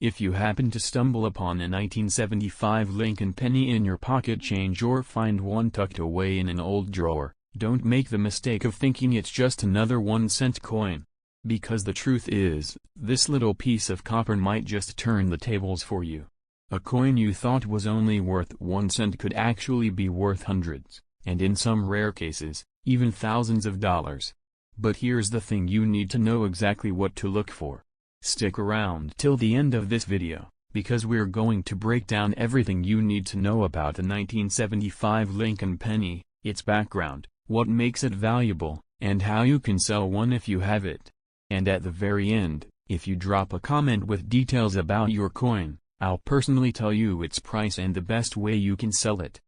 If you happen to stumble upon a 1975 Lincoln penny in your pocket change or find one tucked away in an old drawer, don't make the mistake of thinking it's just another 1-cent coin. Because the truth is, this little piece of copper might just turn the tables for you. A coin you thought was only worth 1 cent could actually be worth hundreds, and in some rare cases, even thousands of dollars. But here's the thing: you need to know exactly what to look for. Stick around till the end of this video, because we're going to break down everything you need to know about the 1975 Lincoln penny, its background, what makes it valuable, and how you can sell one if you have it. And at the very end, if you drop a comment with details about your coin, I'll personally tell you its price and the best way you can sell it.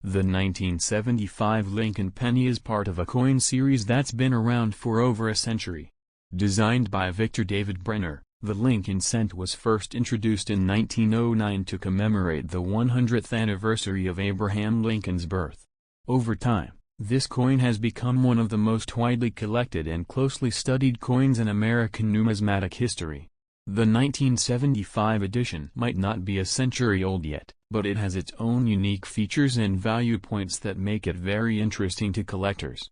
The 1975 Lincoln penny is part of a coin series that's been around for over a century. Designed by Victor David Brenner, the Lincoln cent was first introduced in 1909 to commemorate the 100th anniversary of Abraham Lincoln's birth. Over time, this coin has become one of the most widely collected and closely studied coins in American numismatic history. The 1975 edition might not be a century old yet, but it has its own unique features and value points that make it very interesting to collectors.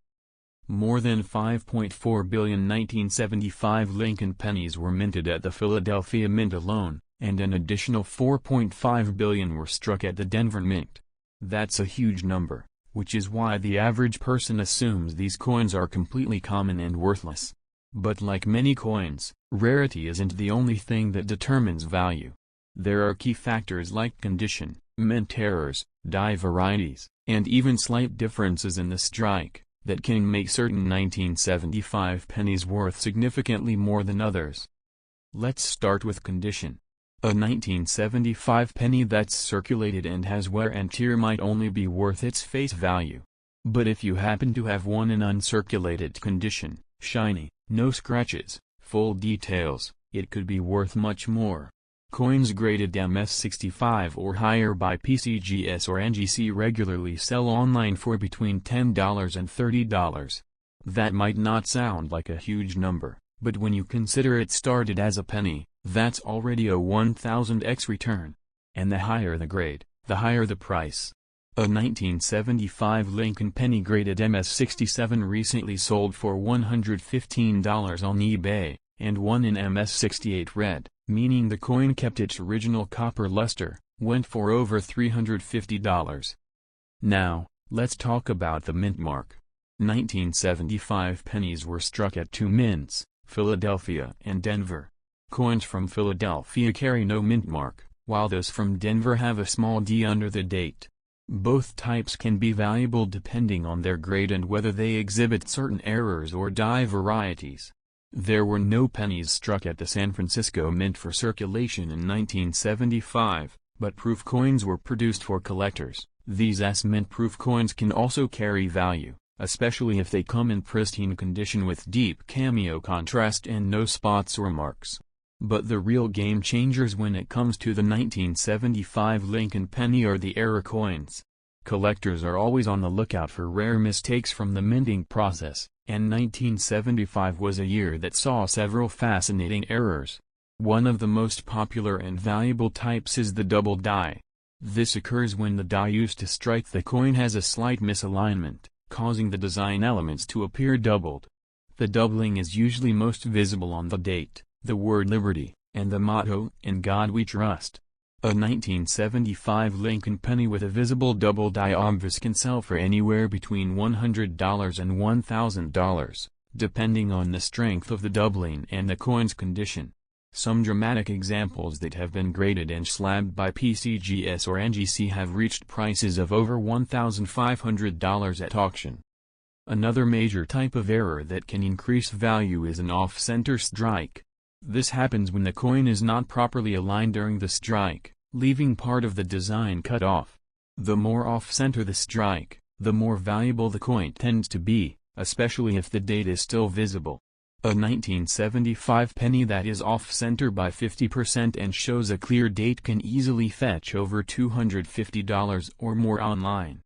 More than 5.4 billion 1975 Lincoln pennies were minted at the Philadelphia Mint alone, and an additional 4.5 billion were struck at the Denver Mint. That's a huge number, which is why the average person assumes these coins are completely common and worthless. But like many coins, rarity isn't the only thing that determines value. There are key factors like condition, mint errors, die varieties, and even slight differences in the strike that can make certain 1975 pennies worth significantly more than others. Let's start with condition. A 1975 penny that's circulated and has wear and tear might only be worth its face value. But if you happen to have one in uncirculated condition, shiny, no scratches, full details, it could be worth much more. Coins graded MS65 or higher by PCGS or NGC regularly sell online for between $10 and $30. That might not sound like a huge number, but when you consider it started as a penny, that's already a 1000x return. And the higher the grade, the higher the price. A 1975 Lincoln penny graded MS67 recently sold for $115 on eBay, and one in MS68 red, meaning the coin kept its original copper luster, went for over $350. Now, let's talk about the mint mark. 1975 pennies were struck at two mints, Philadelphia and Denver. Coins from Philadelphia carry no mint mark, while those from Denver have a small D under the date. Both types can be valuable depending on their grade and whether they exhibit certain errors or die varieties. There were no pennies struck at the San Francisco Mint for circulation in 1975, but proof coins were produced for collectors. These S-Mint proof coins can also carry value, especially if they come in pristine condition with deep cameo contrast and no spots or marks. But the real game changers when it comes to the 1975 Lincoln penny are the error coins. Collectors are always on the lookout for rare mistakes from the minting process, and 1975 was a year that saw several fascinating errors. One of the most popular and valuable types is the double die. This occurs when the die used to strike the coin has a slight misalignment, causing the design elements to appear doubled. The doubling is usually most visible on the date, the word liberty, and the motto, "In God We Trust." A 1975 Lincoln penny with a visible double die obverse can sell for anywhere between $100 and $1,000, depending on the strength of the doubling and the coin's condition. Some dramatic examples that have been graded and slabbed by PCGS or NGC have reached prices of over $1,500 at auction. Another major type of error that can increase value is an off-center strike. This happens when the coin is not properly aligned during the strike, leaving part of the design cut off. The more off-center the strike, the more valuable the coin tends to be, especially if the date is still visible. A 1975 penny that is off-center by 50% and shows a clear date can easily fetch over $250 or more online.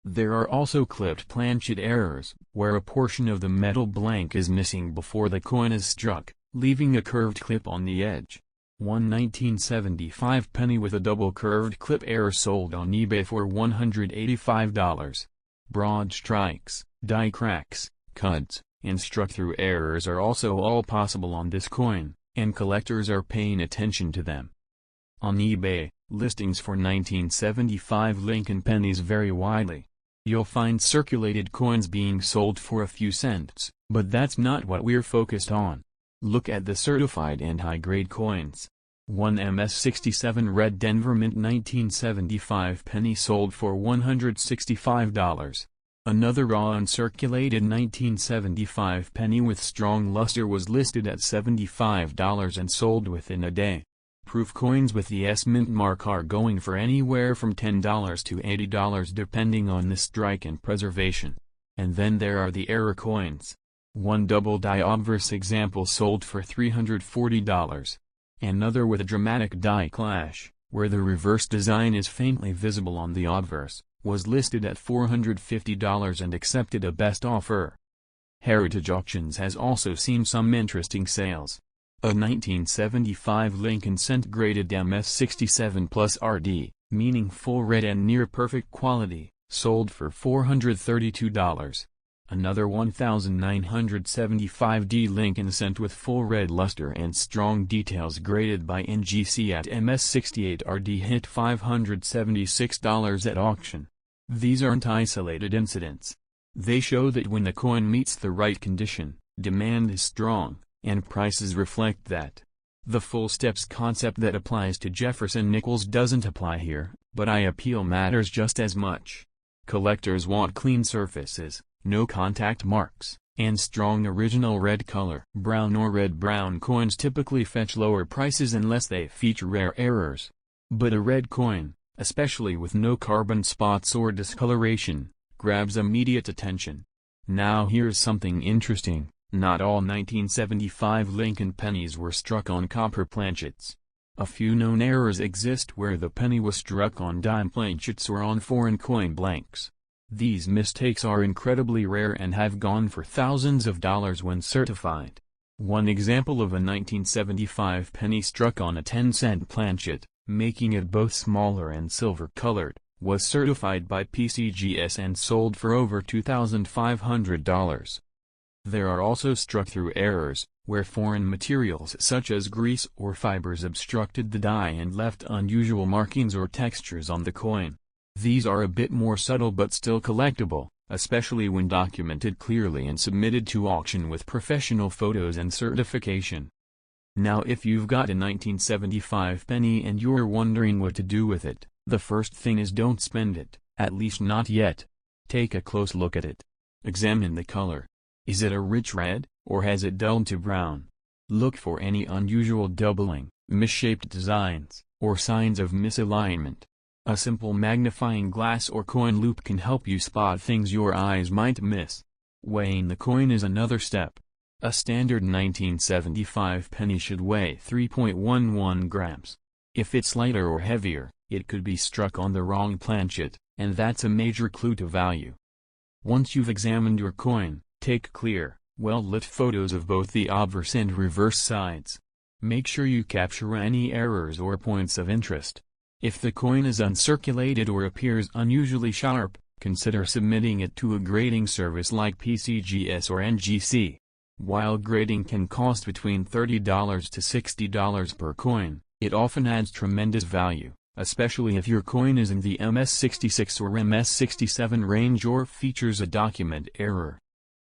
There are also clipped planchet errors, where a portion of the metal blank is missing before the coin is struck, leaving a curved clip on the edge. One 1975 penny with a double curved clip error sold on eBay for $185. Broad strikes, die cracks, cuts, and struck-through errors are also all possible on this coin, and collectors are paying attention to them. On eBay, listings for 1975 Lincoln pennies vary widely. You'll find circulated coins being sold for a few cents, but that's not what we're focused on. Look at the certified and high-grade coins. One MS67 Red Denver Mint 1975 penny sold for $165. Another raw uncirculated 1975 penny with strong luster was listed at $75 and sold within a day. Proof coins with the S mint mark are going for anywhere from $10 to $80 depending on the strike and preservation. And then there are the error coins. One double die obverse example sold for $340. Another with a dramatic die clash, where the reverse design is faintly visible on the obverse, was listed at $450 and accepted a best offer. Heritage Auctions has also seen some interesting sales. A 1975 Lincoln cent graded MS67 Plus RD, meaning full red and near perfect quality, sold for $432. Another 1975D Lincoln cent with full red luster and strong details graded by NGC at MS68 RD hit $576 at auction. These aren't isolated incidents. They show that when the coin meets the right condition, demand is strong, and prices reflect that. The full steps concept that applies to Jefferson nickels doesn't apply here, but eye appeal matters just as much. Collectors want clean surfaces, no contact marks, and strong original red color. Brown or red-brown coins typically fetch lower prices unless they feature rare errors. But a red coin, especially with no carbon spots or discoloration, grabs immediate attention. Now here's something interesting. Not all 1975 Lincoln pennies were struck on copper planchets. A few known errors exist where the penny was struck on dime planchets or on foreign coin blanks. These mistakes are incredibly rare and have gone for thousands of dollars when certified. One example of a 1975 penny struck on a 10-cent planchet, making it both smaller and silver-colored, was certified by PCGS and sold for over $2,500. There are also struck-through errors, where foreign materials such as grease or fibers obstructed the die and left unusual markings or textures on the coin. These are a bit more subtle but still collectible, especially when documented clearly and submitted to auction with professional photos and certification. Now if you've got a 1975 penny and you're wondering what to do with it, the first thing is don't spend it, at least not yet. Take a close look at it. Examine the color. Is it a rich red, or has it dulled to brown? Look for any unusual doubling, misshaped designs, or signs of misalignment. A simple magnifying glass or coin loupe can help you spot things your eyes might miss. Weighing the coin is another step. A standard 1975 penny should weigh 3.11 grams. If it's lighter or heavier, it could be struck on the wrong planchet, and that's a major clue to value. Once you've examined your coin, take clear, well-lit photos of both the obverse and reverse sides. Make sure you capture any errors or points of interest. If the coin is uncirculated or appears unusually sharp, consider submitting it to a grading service like PCGS or NGC. While grading can cost between $30 to $60 per coin, it often adds tremendous value, especially if your coin is in the MS66 or MS67 range or features a document error.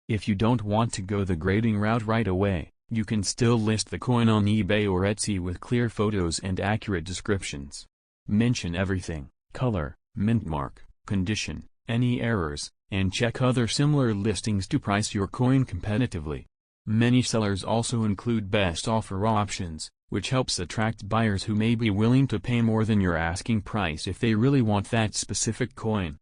If you don't want to go the grading route right away, you can still list the coin on eBay or Etsy with clear photos and accurate descriptions. Mention everything: color, mint mark, condition, any errors, and check other similar listings to price your coin competitively. Many sellers also include best offer options, which helps attract buyers who may be willing to pay more than your asking price if they really want that specific coin.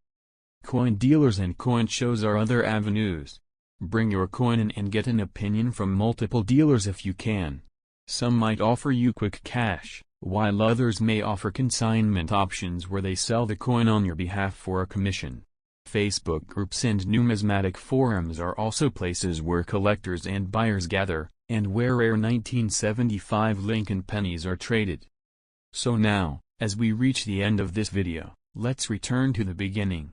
Coin dealers and coin shows are other avenues. Bring your coin in and get an opinion from multiple dealers if you can. Some might offer you quick cash, while others may offer consignment options where they sell the coin on your behalf for a commission. Facebook groups and numismatic forums are also places where collectors and buyers gather, and where rare 1975 Lincoln pennies are traded. So now, as we reach the end of this video, let's return to the beginning.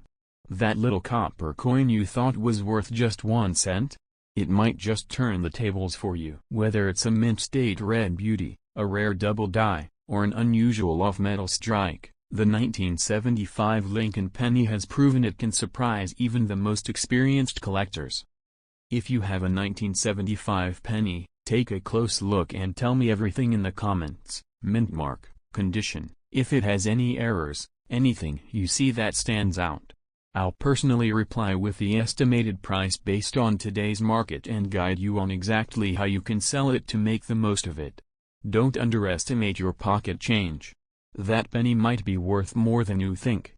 That little copper coin you thought was worth just 1 cent? It might just turn the tables for you. Whether it's a mint state red beauty, a rare double die, or an unusual off-metal strike, the 1975 Lincoln penny has proven it can surprise even the most experienced collectors. If you have a 1975 penny, take a close look and tell me everything in the comments: mint mark, condition, if it has any errors, anything you see that stands out. I'll personally reply with the estimated price based on today's market and guide you on exactly how you can sell it to make the most of it. Don't underestimate your pocket change. That penny might be worth more than you think.